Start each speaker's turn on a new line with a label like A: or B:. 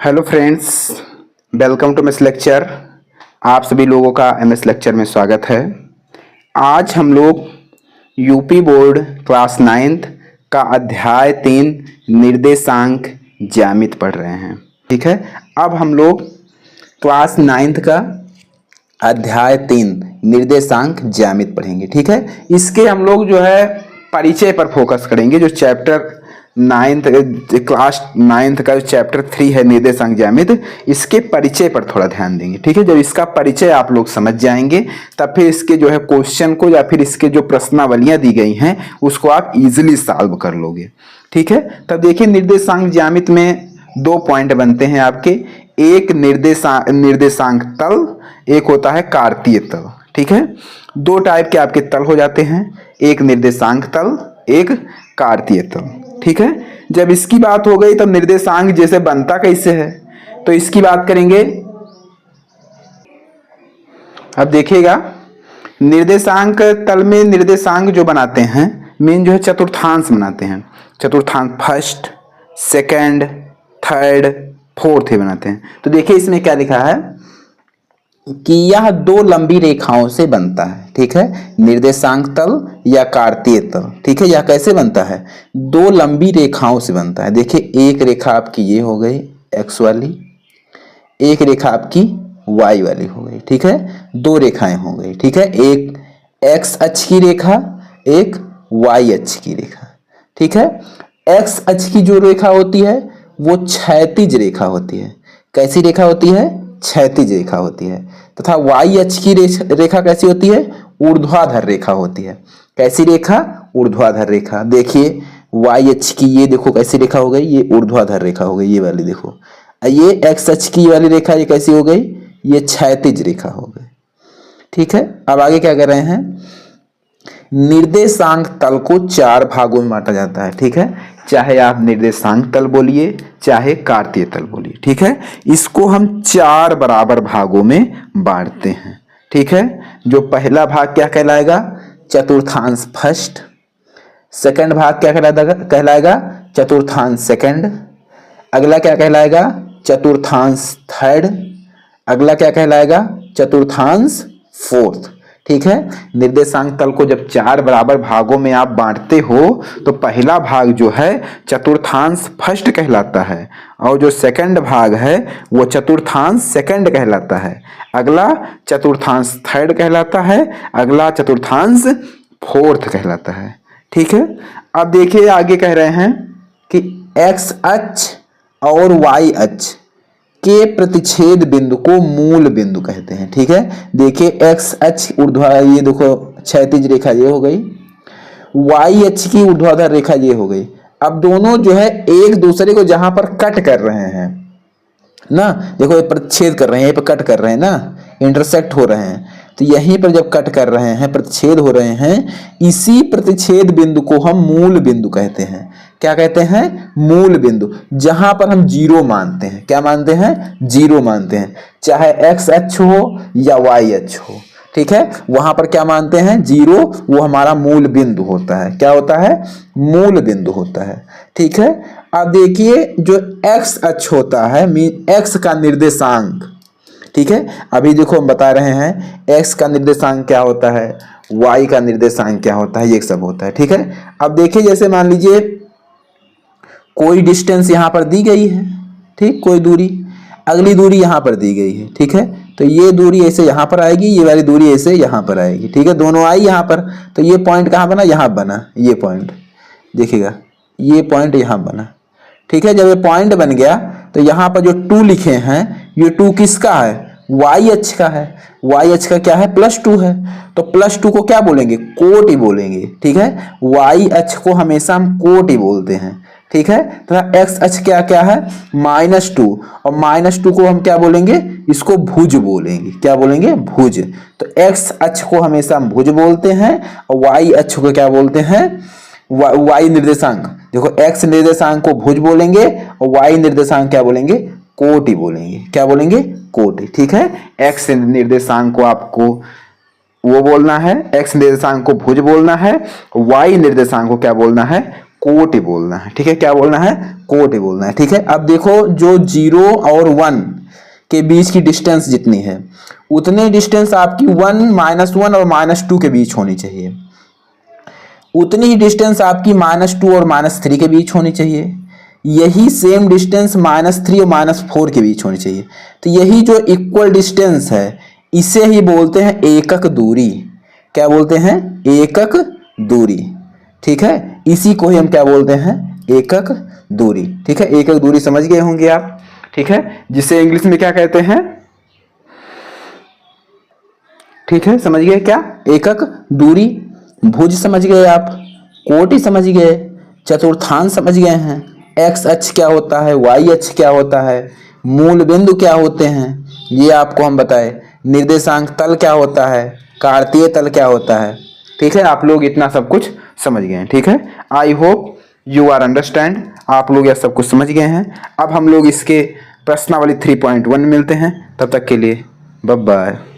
A: Hello friends, welcome to miss lecture. आप सभी लोगों का एमएस लेक्चर में स्वागत है। आज हम लोग यूपी बोर्ड क्लास 9th का अध्याय 3 निर्देशांक ज्यामिति पढ़ रहे हैं। ठीक है, अब हम लोग क्लास 9th का अध्याय 3 निर्देशांक ज्यामिति पढ़ेंगे। ठीक है, इसके हम लोग जो है परिचय पर फोकस करेंगे। जो चैप्टर 9th क्लास 9th का जो चैप्टर 3 है निर्देशांक ज्यामिति, इसके परिचय पर थोड़ा ध्यान देंगे। ठीक है, जब इसका परिचय आप लोग समझ जाएंगे तब फिर इसके जो है क्वेश्चन को या फिर इसके जो प्रश्नावलियां दी गई हैं उसको आप इजीली सॉल्व कर लोगे। ठीक है, तब देखिए निर्देशांक ज्यामिति में 2 पॉइंट बनते हैं आपके। एक निर्देशांक तल, एक होता है कार्तीय तल। ठीक है, 2 टाइप के आपके तल हो जाते हैं, एक निर्देशांक तल, एक कार्तीय तल। ठीक है, जब इसकी बात हो गई तब निर्देशांक जैसे बनता कैसे है तो इसकी बात करेंगे। अब देखिएगा, निर्देशांक तल में निर्देशांक जो बनाते हैं मेन जो है चतुर्थांश बनाते हैं। चतुर्थांश फर्स्ट, सेकंड, थर्ड, फोर्थ बनाते हैं। तो देखिए इसमें क्या लिखा है कि यह 2 लंबी रेखाओं से बनता है। ठीक है, निर्देशांक तल या कार्तीय तल। ठीक है, यह कैसे बनता है? 2 लंबी रेखाओं से बनता है। देखिए एक रेखा आपकी ये हो गई एक्स वाली, एक रेखा आपकी वाई वाली हो गई। ठीक है, 2 रेखाएं हो गई। ठीक है, एक एक्स अक्ष की रेखा, एक वाई अक्ष की रेखा। ठीक है, एक्स अक्ष की जो रेखा होती है वो क्षैतिज रेखा होती है। कैसी रेखा होती है? क्षैतिज रेखा होती है। तथा वाई अक्ष की रेखा कैसी होती है? ऊर्ध्वाधर रेखा होती है। कैसी रेखा? ऊर्ध्वाधर रेखा। देखिए वाई अक्ष की ये देखो कैसी रेखा हो गई, ये ऊर्ध्वाधर रेखा हो गई, ये वाली देखो। ये एक्स अक्ष की वाली रेखा ये कैसी हो गई? ये क्षैतिज रेखा हो गई। ठीक है, अब आगे क्या कर रहे हैं? निर्देशांक तल को 4 भागों में बांटा जाता है। ठीक है, चाहे आप निर्देशांक तल बोलिए चाहे कार्तीय तल बोलिए। ठीक है, इसको हम 4 बराबर भागों में बांटते हैं। ठीक है, जो पहला भाग क्या कहलाएगा? चतुर्थांश फर्स्ट। सेकंड भाग क्या कहलाएगा? चतुर्थांश सेकंड। अगला क्या कहलाएगा? चतुर्थांश थर्ड। अगला क्या कहलाएगा? चतुर्थांश फोर्थ। ठीक है, निर्देशांक तल को जब 4 बराबर भागों में आप बांटते हो तो पहला भाग जो है चतुर्थांश फर्स्ट कहलाता है और जो सेकंड भाग है वो चतुर्थांश सेकंड कहलाता है। अगला चतुर्थांश थर्ड कहलाता है, अगला चतुर्थांश फोर्थ कहलाता है। ठीक है, अब देखिए आगे कह रहे हैं कि एक्स अक्ष और वाई अक्ष के प्रतिच्छेद बिंदु को मूल बिंदु कहते हैं। ठीक है, देखिए एक्स अक्ष ऊर्ध्वाधर, ये देखो क्षैतिज रेखा ये हो गई, वाई अक्ष की ऊर्ध्वाधर रेखा ये हो गई। अब दोनों जो है एक दूसरे को जहां पर कट कर रहे हैं ना, देखो ये प्रतिच्छेद कर रहे हैं, यहीं पर कट कर रहे हैं ना, इंटरसेक्ट हो रहे हैं। तो यहीं पर जब कट कर रहे हैं, प्रतिच्छेद हो रहे हैं, इसी प्रतिच्छेद बिंदु को हम मूल बिंदु कहते हैं। क्या कहते हैं? मूल बिंदु, जहां पर हम 0 मानते हैं। क्या मानते हैं? 0 मानते हैं, चाहे एक्स अक्ष हो या वाई अक्ष हो। ठीक है, वहां पर क्या मानते हैं? 0, वो हमारा मूल बिंदु होता है। क्या होता है? मूल बिंदु होता है। ठीक है, अब देखिए जो एक्स अक्ष होता है एक्स का निर्देशांक। ठीक है, अभी देखो हम बता रहे हैं एक्स का निर्देशांक क्या होता है, वाई का निर्देशांक क्या होता है, ये सब होता है। ठीक है, अब देखिए जैसे मान लीजिए कोई डिस्टेंस यहां पर दी गई है, ठीक, कोई दूरी, अगली दूरी यहां पर दी गई है। ठीक है, तो ये दूरी ऐसे यहां पर आएगी, ये वाली दूरी ऐसे यहां पर आएगी। ठीक है, दोनों आई यहां पर, तो ये पॉइंट कहां बना? यहां बना। ये पॉइंट देखिएगा, ये पॉइंट यहां बना। ठीक है, जब ये पॉइंट बन गया तो यहां पर जो 2 लिखे हैं, ये 2 किसका है? वाई अक्ष का है। वाई अक्ष का क्या है? +2 है। तो +2 को क्या बोलेंगे? कोटि बोलेंगे। ठीक है, वाई अक्ष को हमेशा हम कोटि बोलते हैं। ठीक है, तो एक्स अक्ष क्या क्या है? -2, और -2 को हम क्या बोलेंगे? इसको भुज बोलेंगे। क्या बोलेंगे? भुज। तो एक्स अक्ष को हमेशा हम भुज बोलते हैं और वाई अक्ष को क्या बोलते हैं? वाई निर्देशांक। देखो एक्स निर्देशांक को भुज बोलेंगे और वाई निर्देशांक क्या बोलेंगे? कोटि बोलेंगे। क्या बोलेंगे? कोटि। ठीक है, एक्स निर्देशांक को आपको वो बोलना है, एक्स निर्देशांक को भुज बोलना है, वाई निर्देशांक को क्या बोलना है? कोटि बोलना है, ठीक है। क्या बोलना है? कोटि बोलना है, ठीक है। अब देखो जो 0 और 1 के बीच की डिस्टेंस जितनी है उतनी डिस्टेंस आपकी 1, -1 और -2 के बीच होनी चाहिए। उतनी ही डिस्टेंस आपकी -2 और -3 के बीच होनी चाहिए। यही सेम डिस्टेंस -3 और -4 के बीच होनी चाहिए। तो यही जो इक्वल डिस्टेंस है इसे ही बोलते हैं एकक दूरी। क्या बोलते हैं? एकक दूरी, ठीक है। इसी को ही हम क्या बोलते हैं? एकक दूरी, ठीक है। एकक दूरी समझ गए होंगे आप, ठीक है, जिसे इंग्लिश में क्या कहते हैं? ठीक है, समझ गए क्या? एकक दूरी। भुज समझ गए आप, कोटि समझ गए, चतुर्थांश समझ गए हैं, एक्स अक्ष क्या होता है, वाई अक्ष क्या होता है, मूल बिंदु क्या होते हैं, ये आपको हम बताए। निर्देशांक तल क्या होता है, कार्तीय तल क्या होता है, ठीक है। आप लोग इतना सब कुछ समझ गए हैं, ठीक है। I hope you are understand. आप लोग यह सब कुछ समझ गए हैं। अब हम लोग इसके प्रश्नावली 3.1 मिलते हैं। तब तक के लिए बाय बाय।